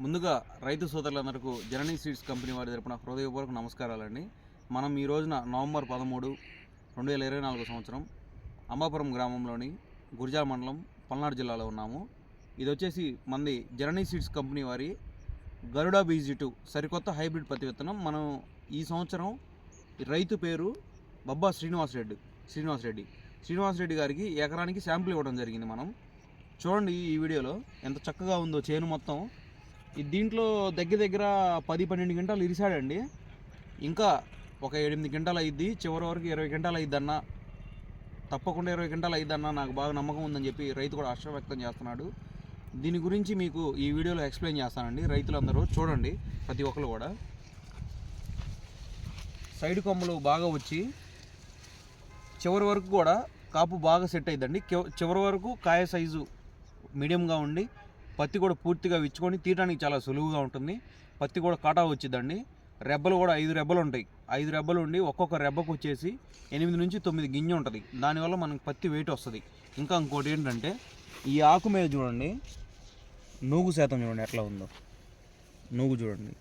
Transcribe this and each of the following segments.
ముందుగా రైతు సోదరులందరికీ జననీ సీడ్స్ కంపెనీ వారి తరపున హృదయపూర్వక నమస్కారాలండి. మనం ఈ రోజున నవంబర్ 13, 2024 సంవత్సరం అంబాపురం గ్రామంలోని గురిజాల మండలం, పల్నాడు జిల్లాలో ఉన్నాము. ఇది వచ్చేసి మంది జననీ సీడ్స్ కంపెనీ వారి గరుడా BG2 సరికొత్త హైబ్రిడ్ పత్తి విత్తనం. మనం ఈ సంవత్సరం రైతు పేరు బబ్బా శ్రీనివాసరెడ్డి గారికి ఎకరానికి శాంపిల్ ఇవ్వడం జరిగింది. మనం చూడండి ఈ వీడియోలో ఎంత చక్కగా ఉందో చేను మొత్తం. దీంట్లో దగ్గర 10-12 గంటలు ఇరిసాడండి. ఇంకా ఒక 8 గంటలు అయ్యిద్ది, చివరి వరకు 20 గంటలు అయ్యిద్దన్న, తప్పకుండా 20 గంటలు అయ్యిద్దన్న నాకు బాగా నమ్మకం ఉందని చెప్పి రైతు కూడా హర్షం వ్యక్తం చేస్తున్నాడు. దీని గురించి మీకు ఈ వీడియోలో ఎక్స్ప్లెయిన్ చేస్తానండి. రైతులందరూ చూడండి, ప్రతి ఒక్కరు కూడా. సైడ్ కొమ్మలు బాగా వచ్చి చివరి వరకు కూడా కాపు బాగా సెట్ అయ్యిద్దండి. చివరి వరకు కాయ సైజు మీడియంగా ఉండి పత్తి కూడా పూర్తిగా విచ్చుకొని తీయడానికి చాలా సులువుగా ఉంటుంది. పత్తి కూడా కాటా వచ్చిద్దండి. రెబ్బలు కూడా 5 రెబ్బలు ఉంటాయి. 5 రెబ్బలు ఉండి ఒక్కొక్క రెబ్బకు వచ్చేసి 8 నుంచి 9 గింజ ఉంటుంది. దానివల్ల మనకు పత్తి వెయిట్ వస్తుంది. ఇంకా ఇంకోటి ఏంటంటే ఈ ఆకు మీద చూడండి, నూగు శాతం చూడండి ఎట్లా ఉందో. నూగు చూడండి,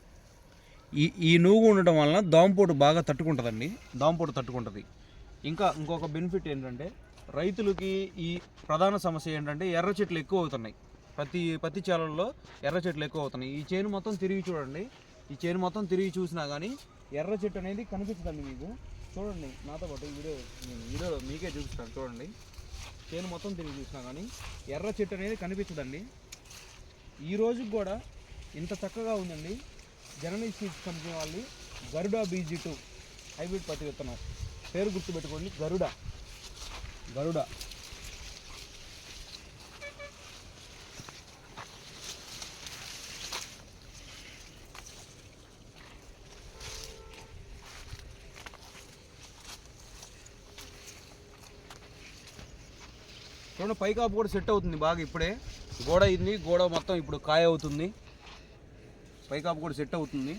ఈ నూగు ఉండటం వలన దోమపోటు బాగా తట్టుకుంటుందండి. దోమపోటు తట్టుకుంటుంది. ఇంకొక బెనిఫిట్ ఏంటంటే రైతులకి ఈ ప్రధాన సమస్య ఏంటంటే ఎర్ర చెట్లు ఎక్కువ అవుతున్నాయి. పత్తి చేలల్లో ఎర్ర చెట్లు ఎక్కువ అవుతున్నాయి. ఈ చేను మొత్తం తిరిగి చూడండి. ఈ చేను మొత్తం తిరిగి చూసినా కానీ ఎర్ర చెట్టు అనేది కనిపిస్తుందండి మీకు. చూడండి నాతో పాటు వీడియో మీకే చూపిస్తాను. చూడండి, చేను మొత్తం తిరిగి చూసినా కానీ ఎర్ర చెట్టు అనేది కనిపించదండి. ఈ రోజుకి కూడా ఇంత చక్కగా ఉందండి జననీ సీడ్స్ కంపెనీ వాళ్ళు గరుడా BG2 హైబ్రిడ్ పత్తి విత్తనం. పేరు గుర్తుపెట్టుకోండి, గరుడా. చూడండి, పైకాపు కూడా సెట్ అవుతుంది బాగా. ఇప్పుడే గోడ మొత్తం ఇప్పుడు కాయ అవుతుంది. పైకాపు కూడా సెట్ అవుతుంది.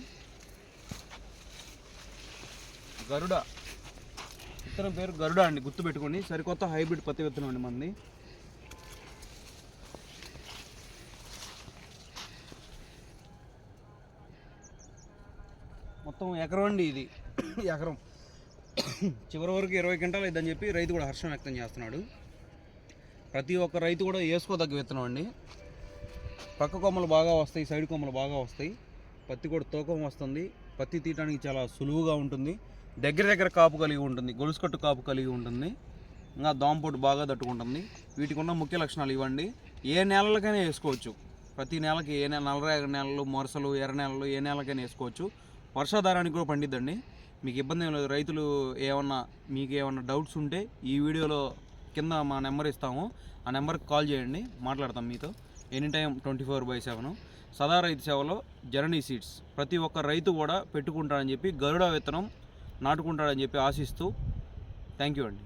గరుడా విత్తనం పేరు గరుడా అండి, గుర్తుపెట్టుకోండి. సరికొత్త హైబ్రిడ్ పత్తి విత్తనం అండి మంది. మొత్తం ఎకరం అండి ఇది. ఎకరం చివరి వరకు 20 గంటలు ఇద్దని చెప్పి రైతు కూడా హర్షం వ్యక్తం చేస్తున్నాడు. ప్రతి ఒక్క రైతు కూడా వేసుకోదగ్గ విత్తనం అండి. పక్క కొమ్మలు బాగా వస్తాయి, సైడ్ కొమ్మలు బాగా వస్తాయి. పత్తి కూడా తూకం వస్తుంది. పత్తి తీయడానికి చాలా సులువుగా ఉంటుంది. దగ్గర కాపు కలిగి ఉంటుంది, గొలుసుకట్టు కాపు కలిగి ఉంటుంది. ఇంకా దోమపోటు బాగా తట్టుకుంటుంది. వీటికి ఉన్న ముఖ్య లక్షణాలు ఇవ్వండి. ఏ నేలలకైనా వేసుకోవచ్చు. ప్రతి నేలకి నల్లరేగడి నేలలు, మొరసలు, ఎర్ర నేలలు ఏ నేలకైనా వేసుకోవచ్చు. వర్షాధారానికి కూడా పండిద్దండి. మీకు ఇబ్బంది ఏం లేదు. రైతులు మీకు ఏమన్నా డౌట్స్ ఉంటే ఈ వీడియోలో కింద మా నెంబర్ ఇస్తాము. ఆ నెంబర్కి కాల్ చేయండి, మాట్లాడతాం మీతో. ఎనీటైం 24/7. సదా రైతు సేవలో జననీ సీడ్స్. ప్రతి ఒక్క రైతు కూడా పెట్టుకుంటాడని చెప్పి, గరుడా విత్తనం నాటుకుంటాడని చెప్పి ఆశిస్తూ థ్యాంక్ యూ అండి.